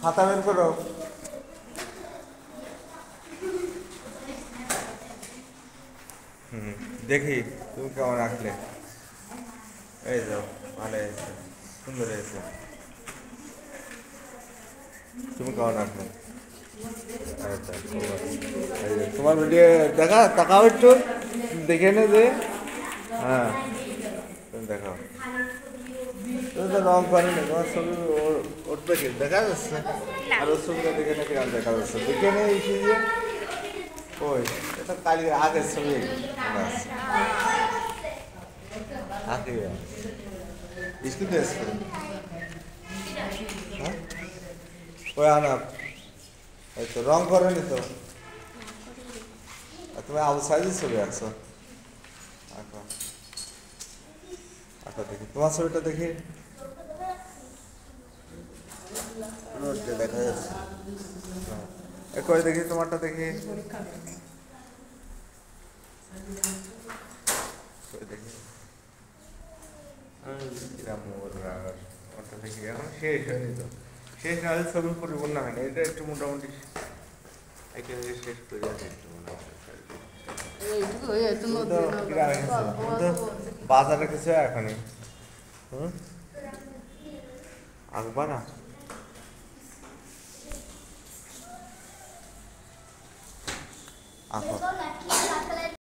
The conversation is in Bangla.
খাতা বের করো। দেখি তুমি কেমন রাখলে। এই যাও, ভালো হয়েছে, সুন্দর হয়েছে। তুমি কেমন রাখলে? আচ্ছা, তোমার ভিডিও দেখা, তাকাও একটু, দেখে নে যে। হ্যাঁ, তুমি দেখাও। তুমি তো রং করেনি, তোমার ছবি উঠবে কি দেখা যাচ্ছে? আর ওর ছবিটা দেখে নাকি আর দেখা যাচ্ছে, দেখে নে এই যে। ওই এটা কালি আগের ছবি মনে আছে। আগে স্কুল ড্রেস করে, হ্যাঁ ওই আনা, এই তো রং করেনি তো। আর তুমি আবু সাইজের ছবি আঁকছো। আঁকো আঁকো, দেখি তোমার ছবিটা দেখি। দেখা যাচ্ছে, করে দেখি তোমারটা দেখি। দেখি ওটা দেখি, এখন শেষ হয়নি তো। শেষ না হলে ছবি পরিপূর্ণ হয়নি, এটা একটু মোটামুটি এখানে শেষ করে আছে একটু মোটামুটি। বাজারে কিছু এখনই আঁকবা না। আঁকো।